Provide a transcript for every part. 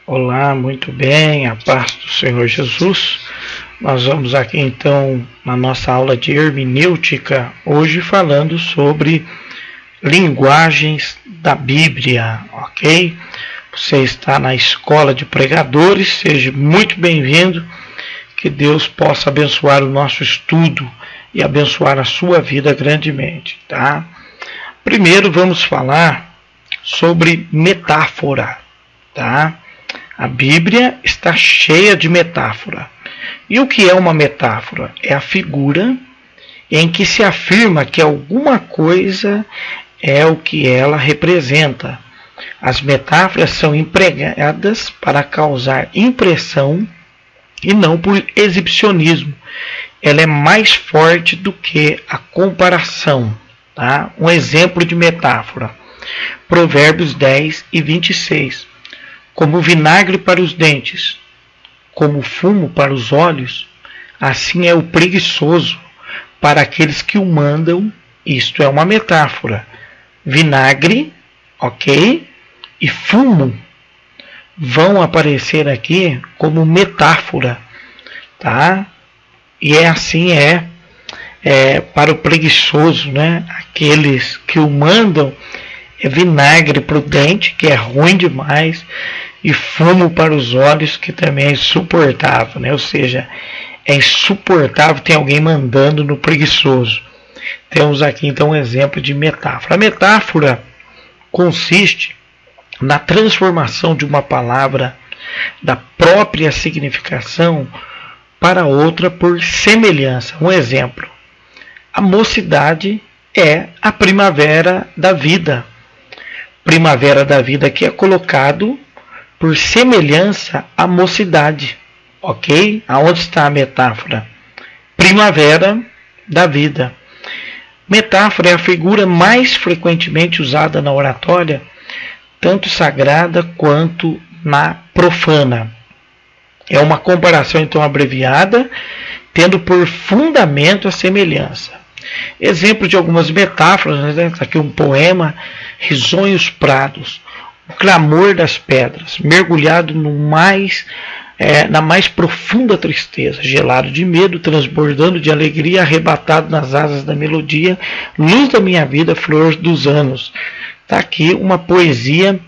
Olá, muito bem, a paz do Senhor Jesus. Nós vamos aqui então na nossa aula de hermenêutica, hoje falando sobre linguagens da Bíblia, ok? Você está na escola de pregadores, seja muito bem-vindo, que Deus possa abençoar o nosso estudo e abençoar a sua vida grandemente, tá? Primeiro vamos falar sobre metáfora, tá? A Bíblia está cheia de metáfora. E o que é uma metáfora? É a figura em que se afirma que alguma coisa é o que ela representa. As metáforas são empregadas para causar impressão e não por exibicionismo. Ela é mais forte do que a comparação. Tá? Um exemplo de metáfora. Provérbios 10 e 26. Como vinagre para os dentes, como fumo para os olhos, assim é o preguiçoso para aqueles que o mandam. Isto é uma metáfora. Vinagre, ok? E fumo vão aparecer aqui como metáfora, tá? E assim para o preguiçoso, né? Aqueles que o mandam é vinagre para o dente, que é ruim demais, e fumo para os olhos, que também é insuportável, né? Ou seja, é insuportável ter alguém mandando no preguiçoso. Temos aqui então um exemplo de metáfora. A metáfora consiste na transformação de uma palavra da própria significação para outra por semelhança. Um exemplo: a mocidade é a primavera da vida. Primavera da vida aqui é colocado por semelhança à mocidade, ok? Aonde está a metáfora? Primavera da vida. Metáfora é a figura mais frequentemente usada na oratória, tanto sagrada quanto na profana. É uma comparação então abreviada, tendo por fundamento a semelhança. Exemplo de algumas metáforas, né? Aqui um poema: risonhos prados, o clamor das pedras, mergulhado na mais profunda tristeza, gelado de medo, transbordando de alegria, arrebatado nas asas da melodia, luz da minha vida, flor dos anos. Está aqui uma poesia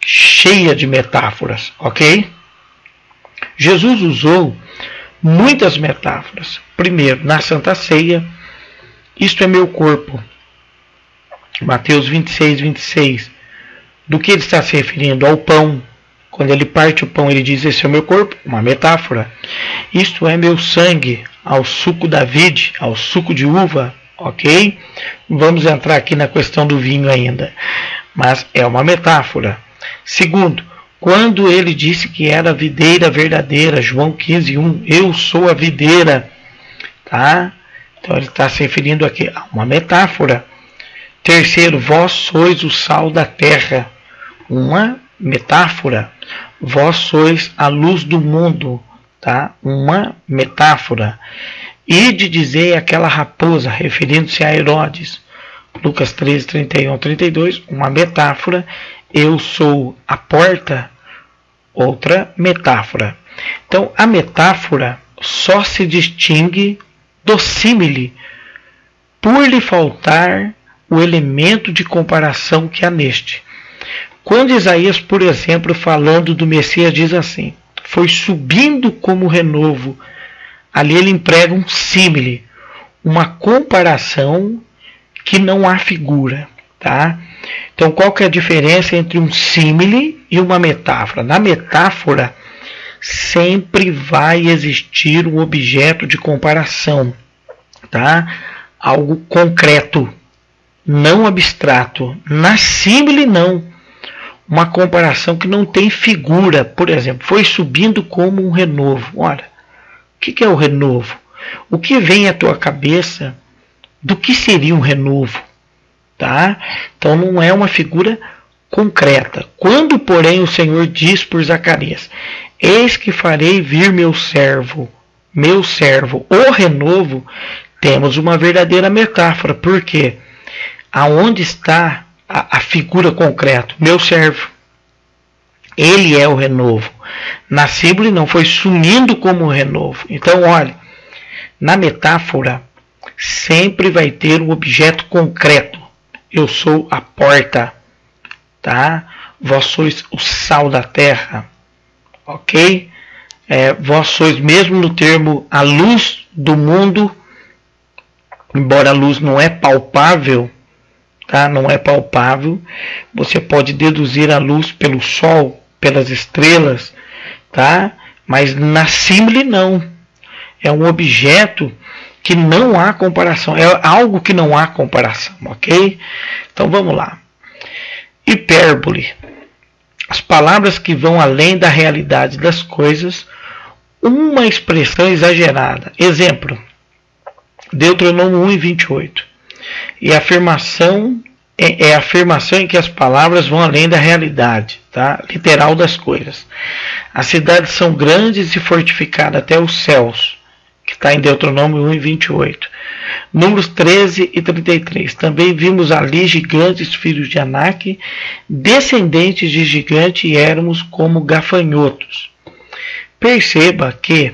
cheia de metáforas, ok? Jesus usou muitas metáforas. Primeiro, na Santa Ceia: isto é meu corpo. Mateus 26, 26. Do que ele está se referindo? Ao pão. Quando ele parte o pão, ele diz: esse é o meu corpo. Uma metáfora. Isto é meu sangue. Ao suco da vide, ao suco de uva. Ok? Vamos entrar aqui na questão do vinho ainda. Mas é uma metáfora. Segundo, quando ele disse que era a videira verdadeira, João 15, 1. Eu sou a videira. Tá? Então ele está se referindo aqui a uma metáfora. Terceiro, vós sois o sal da terra. Uma metáfora. Vós sois a luz do mundo. Tá? Uma metáfora. Ide dizer aquela raposa, referindo-se a Herodes. Lucas 13, 31, 32. Uma metáfora. Eu sou a porta. Outra metáfora. Então, a metáfora só se distingue do símile por lhe faltar o elemento de comparação que há neste. Quando Isaías, por exemplo, falando do Messias, diz assim: foi subindo como renovo, ali ele emprega um símile, uma comparação que não há figura, tá? Então, qual que é a diferença entre um símile e uma metáfora? Na metáfora, sempre vai existir um objeto de comparação, tá? Algo concreto, não abstrato. Na símile, não. Uma comparação que não tem figura. Por exemplo, foi subindo como um renovo. Ora, o que é o renovo? O que vem à tua cabeça do que seria um renovo? Tá? Então não é uma figura concreta. Quando, porém, o Senhor diz por Zacarias: eis que farei vir meu servo, o renovo, temos uma verdadeira metáfora. Por quê? Aonde está a figura concreta? Meu servo. Ele é o renovo. Na símbole não, foi sumindo como renovo. Então, olha, na metáfora sempre vai ter um objeto concreto. Eu sou a porta, tá? Vós sois o sal da terra, ok? Vós sois, mesmo no termo a luz do mundo, embora a luz não é palpável, tá? Não é palpável, você pode deduzir a luz pelo sol, pelas estrelas, tá? Mas na símbole não. É um objeto que não há comparação, é algo que não há comparação, ok? Então vamos lá. Hipérbole. As palavras que vão além da realidade das coisas, uma expressão exagerada. Exemplo, Deuteronômio 1:28. E a afirmação é a afirmação em que as palavras vão além da realidade, tá? Literal das coisas. As cidades são grandes e fortificadas até os céus, que está em Deuteronômio 1:28. Números 13:33. Também vimos ali gigantes, filhos de Anak, descendentes de gigante, e éramos como gafanhotos. Perceba que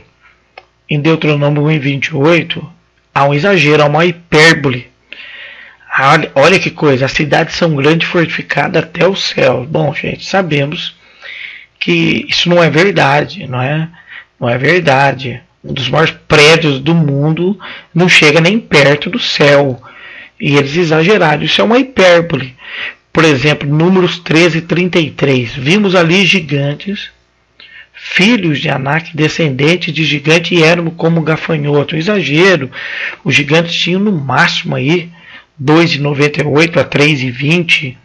em Deuteronômio 1:28 há um exagero, há uma hipérbole. Olha que coisa, as cidades são grandes, fortificadas até o céu. Bom, gente, sabemos que isso não é verdade, não é verdade. Um dos maiores prédios do mundo não chega nem perto do céu. E eles exageraram, isso é uma hipérbole. Por exemplo, Números 13:33. Vimos ali gigantes, filhos de Anak, descendentes de gigante, e éramos como gafanhoto. Exagero. Os gigantes tinham no máximo aí 2,98 a 3,20,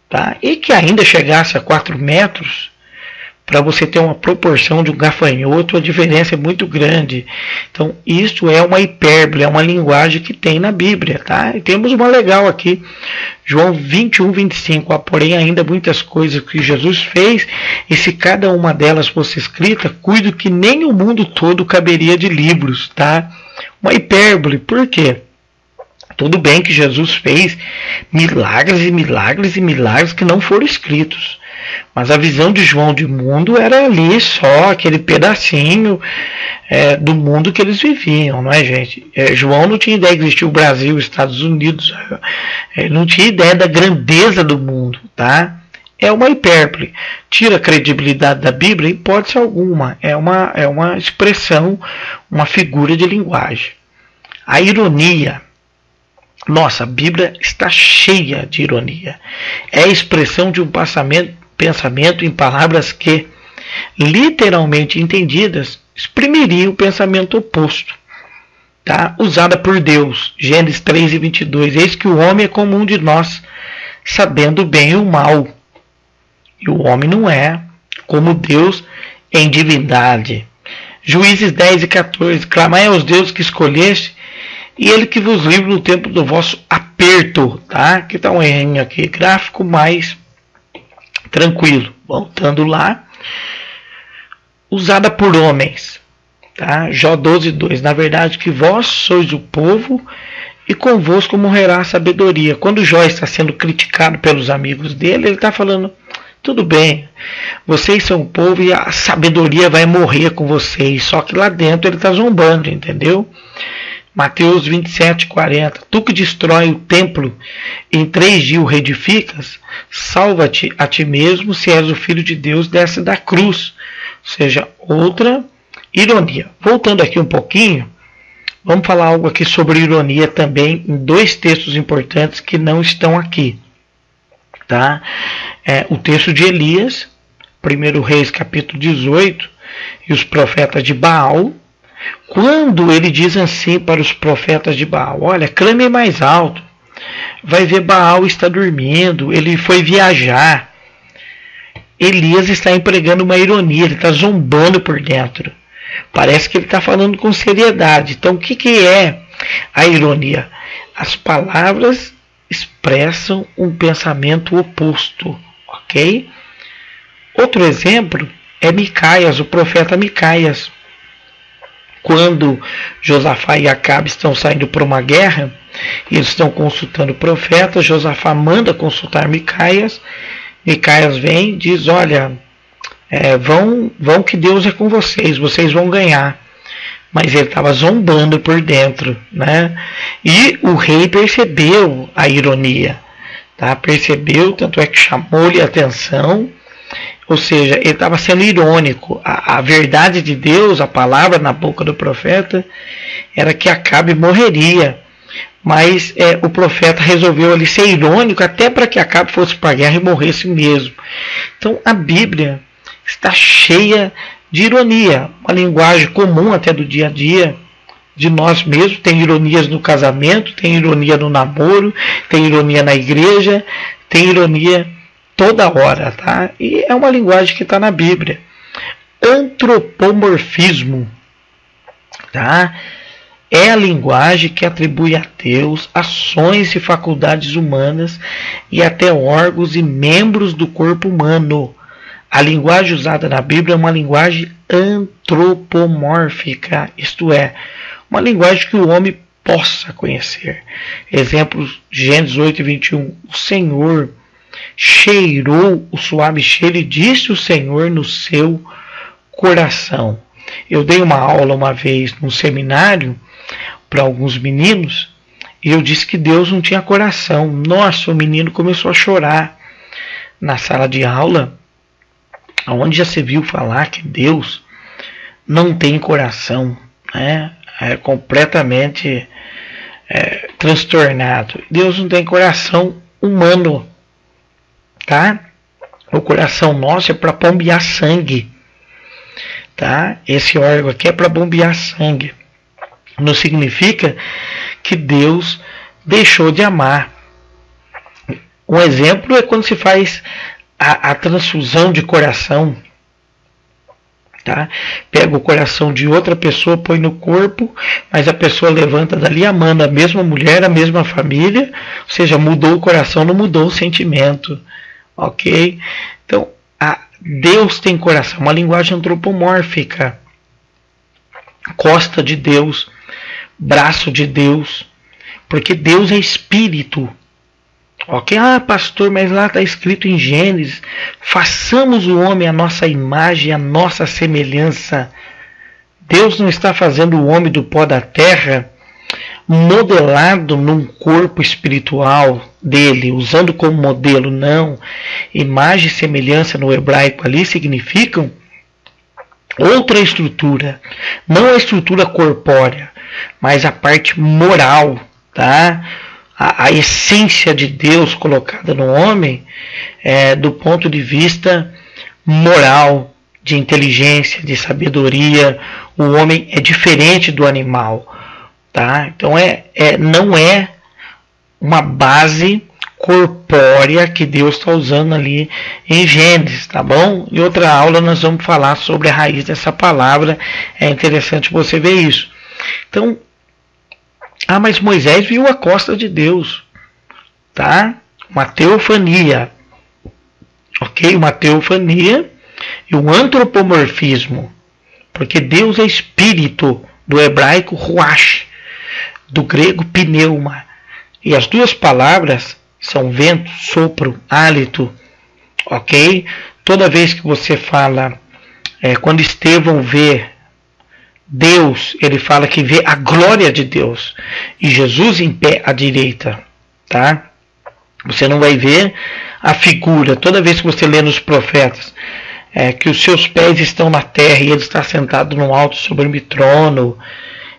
tá? E que ainda chegasse a 4 metros, para você ter uma proporção de um gafanhoto, a diferença é muito grande. Então, isso é uma hipérbole, é uma linguagem que tem na Bíblia, tá? E temos uma legal aqui, João 21:25. Há, porém, ainda muitas coisas que Jesus fez, e se cada uma delas fosse escrita, cuido que nem o mundo todo caberia de livros, tá? Uma hipérbole, por quê? Tudo bem que Jesus fez milagres e milagres e milagres que não foram escritos. Mas a visão de João de mundo era ali só aquele pedacinho do mundo que eles viviam, não é, gente? João não tinha ideia que existia o Brasil, os Estados Unidos, não tinha ideia da grandeza do mundo, tá? É uma hipérbole. Tira a credibilidade da Bíblia em hipótese alguma. É uma expressão, uma figura de linguagem. A ironia. Nossa, a Bíblia está cheia de ironia. É a expressão de um pensamento em palavras que, literalmente entendidas, exprimiriam o pensamento oposto, tá? Usada por Deus. Gênesis 3:22. Eis que o homem é como um de nós, sabendo o bem e o mal. E o homem não é como Deus em divindade. Juízes 10:14. Clamai aos deuses que escolheste, e ele que vos livre no tempo do vosso aperto, tá? Aqui está um errinho aqui, gráfico, mais tranquilo. Voltando lá. Usada por homens, tá? Jó 12:2. Na verdade que vós sois o povo, e convosco morrerá a sabedoria. Quando Jó está sendo criticado pelos amigos dele, ele está falando, tudo bem, vocês são o povo e a sabedoria vai morrer com vocês. Só que lá dentro ele está zombando, entendeu? Mateus 27:40. Tu que destrói o templo, em 3 dias o reedificas, salva-te a ti mesmo, se és o Filho de Deus, desce da cruz. Ou seja, outra ironia. Voltando aqui um pouquinho, vamos falar algo aqui sobre ironia também, em 2 textos importantes que não estão aqui. Tá? O texto de Elias, 1 Reis capítulo 18, e os profetas de Baal, quando ele diz assim para os profetas de Baal, olha, clame mais alto, vai ver Baal está dormindo, ele foi viajar. Elias está empregando uma ironia, ele está zombando por dentro, parece que ele está falando com seriedade. Então o que é a ironia? As palavras expressam um pensamento oposto, ok? Outro exemplo é Micaias, o profeta Micaias. Quando Josafá e Acabe estão saindo para uma guerra, e eles estão consultando o profeta, Josafá manda consultar Micaias. Micaias vem e diz, olha, vão que Deus é com vocês vão ganhar. Mas ele estava zombando por dentro, né? E o rei percebeu a ironia, tá? Percebeu, tanto é que chamou-lhe a atenção, ou seja, ele estava sendo irônico. A verdade de Deus, a palavra na boca do profeta, era que Acabe morreria. Mas o profeta resolveu ali ser irônico, até para que Acabe fosse para a guerra e morresse mesmo. Então a Bíblia está cheia de ironia, uma linguagem comum até do dia a dia de nós mesmos. Tem ironias no casamento, tem ironia no namoro, tem ironia na igreja, tem ironia toda hora, tá? E é uma linguagem que está na Bíblia. Antropomorfismo, tá? É a linguagem que atribui a Deus ações e faculdades humanas e até órgãos e membros do corpo humano. A linguagem usada na Bíblia é uma linguagem antropomórfica, isto é, uma linguagem que o homem possa conhecer. Exemplos, Gênesis 8:21. O Senhor cheirou o suave cheiro e disse o Senhor no seu coração. Eu dei uma aula uma vez num seminário para alguns meninos e eu disse que Deus não tinha coração. Nossa, o menino começou a chorar na sala de aula. Onde já se viu falar que Deus não tem coração, né? É completamente transtornado. Deus não tem coração humano, tá? O coração nosso é para bombear sangue, tá? Esse órgão aqui é para bombear sangue. Não significa que Deus deixou de amar. Um exemplo é quando se faz a transfusão de coração, tá? Pega o coração de outra pessoa, põe no corpo, mas a pessoa levanta dali amando a mesma mulher, a mesma família, ou seja, mudou o coração, não mudou o sentimento, ok? Então, Deus tem coração, uma linguagem antropomórfica, costa de Deus, braço de Deus, porque Deus é espírito. Ok, pastor, mas lá está escrito em Gênesis, façamos o homem a nossa imagem, a nossa semelhança. Deus não está fazendo o homem do pó da terra, modelado num corpo espiritual dele, usando como modelo, não. Imagem e semelhança no hebraico ali significam outra estrutura, não a estrutura corpórea, mas a parte moral, tá? A essência de Deus colocada no homem do ponto de vista moral, de inteligência, de sabedoria. O homem é diferente do animal, tá? Então não é uma base corpórea que Deus está usando ali em Gênesis, tá bom? Em outra aula nós vamos falar sobre a raiz dessa palavra, é interessante você ver isso. Então, mas Moisés viu a costa de Deus, tá? Uma teofania, ok? Uma teofania e um antropomorfismo, porque Deus é espírito, do hebraico ruach, do grego pneuma, e as duas palavras são vento, sopro, hálito, ok? Toda vez que você fala, quando Estevão vê Deus, ele fala que vê a glória de Deus e Jesus em pé à direita, tá? Você não vai ver a figura. Toda vez que você lê nos profetas que os seus pés estão na terra e ele está sentado no alto sublime trono,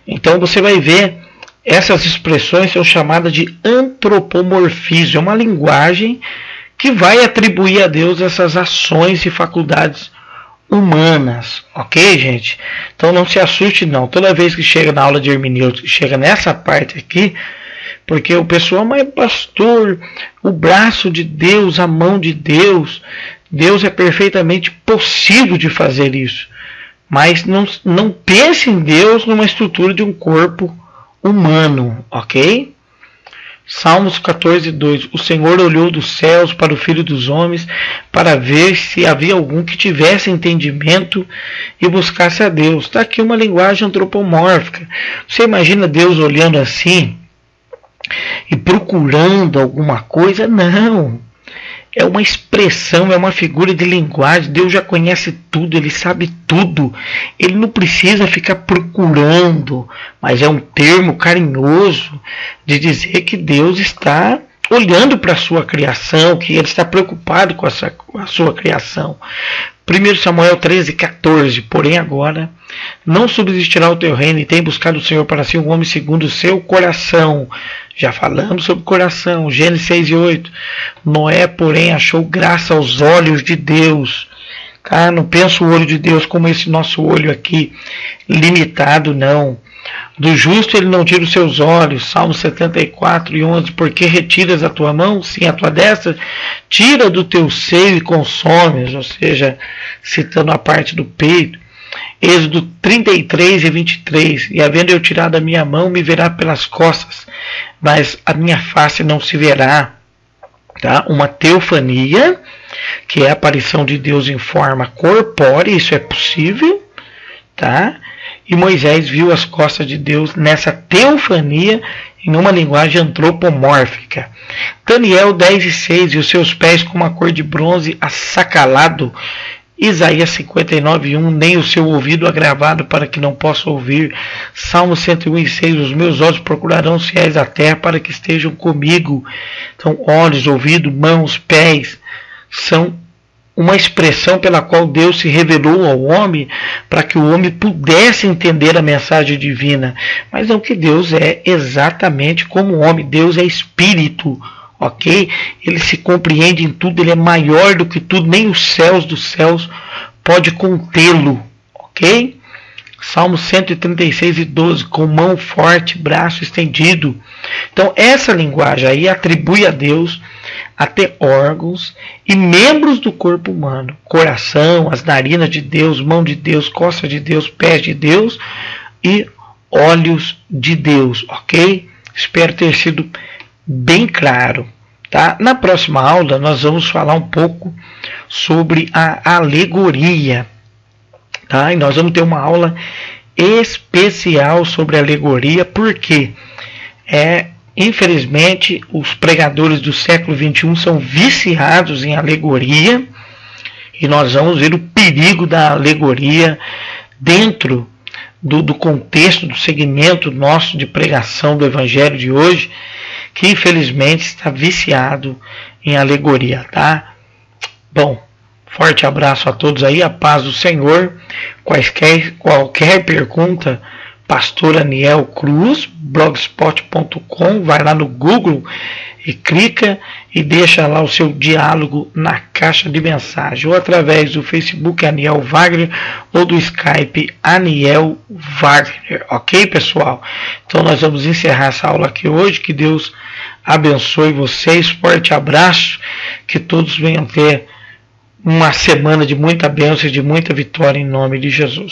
então você vai ver essas expressões são chamadas de antropomorfismo. É uma linguagem que vai atribuir a Deus essas ações e faculdades humanas, ok, gente? Então não se assuste não, toda vez que chega na aula de hermenêutica, chega nessa parte aqui, porque o pessoal, mas pastor, o braço de Deus, a mão de Deus, Deus é perfeitamente possível de fazer isso, mas não pense em Deus numa estrutura de um corpo humano, ok? Salmos 14:2. O Senhor olhou dos céus para o Filho dos Homens para ver se havia algum que tivesse entendimento e buscasse a Deus. Está aqui uma linguagem antropomórfica. Você imagina Deus olhando assim e procurando alguma coisa? Não. é uma expressão, é uma figura de linguagem. Deus já conhece tudo, Ele sabe tudo. Ele não precisa ficar procurando, mas é um termo carinhoso de dizer que Deus está olhando para a sua criação, que Ele está preocupado com a sua criação. 1 Samuel 13,14. Porém agora não subsistirá o teu reino, e tem buscado o Senhor para si um homem segundo o seu coração. Já falamos sobre coração. Gênesis 6:8. Noé, porém, achou graça aos olhos de Deus. Tá? Não pensa o olho de Deus como esse nosso olho aqui, limitado, não. Do justo ele não tira os seus olhos. Salmo 74:11. Porque retiras a tua mão, sim, a tua destra, tira do teu seio e consomes. Ou seja, citando a parte do peito. Êxodo 33:23. E havendo eu tirado a minha mão, me verá pelas costas, mas a minha face não se verá. Tá? Uma teofania, que é a aparição de Deus em forma corpórea, isso é possível, tá? E Moisés viu as costas de Deus nessa teofania em uma linguagem antropomórfica. Daniel 10:6. E os seus pés como a cor de bronze assacalado. Isaías 59:1. Nem o seu ouvido agravado para que não possa ouvir. Salmo 101:6. Os meus olhos procurarão os fiéis da terra para que estejam comigo. Então, olhos, ouvido, mãos, pés são uma expressão pela qual Deus se revelou ao homem para que o homem pudesse entender a mensagem divina. Mas não que Deus é exatamente como o homem. Deus é espírito, ok? Ele se compreende em tudo, ele é maior do que tudo, nem os céus dos céus pode contê-lo, ok? Salmo 136:12, com mão forte, braço estendido. Então essa linguagem aí atribui a Deus até órgãos e membros do corpo humano. Coração, as narinas de Deus, mão de Deus, costas de Deus, pés de Deus e olhos de Deus, ok? Espero ter sido bem claro. Tá? Na próxima aula nós vamos falar um pouco sobre a alegoria. Tá? E nós vamos ter uma aula especial sobre alegoria, porque infelizmente os pregadores do século XXI são viciados em alegoria, e nós vamos ver o perigo da alegoria dentro do contexto, do segmento nosso de pregação do Evangelho de hoje, que infelizmente está viciado em alegoria. Tá? Bom, forte abraço a todos aí, a paz do Senhor. Qualquer pergunta, Pastor Aniel Cruz, blogspot.com, vai lá no Google e clica e deixa lá o seu diálogo na caixa de mensagem, ou através do Facebook Aniel Wagner ou do Skype Aniel Wagner, ok, pessoal? Então nós vamos encerrar essa aula aqui hoje. Que Deus abençoe vocês, forte abraço, que todos venham ter uma semana de muita bênção e de muita vitória em nome de Jesus.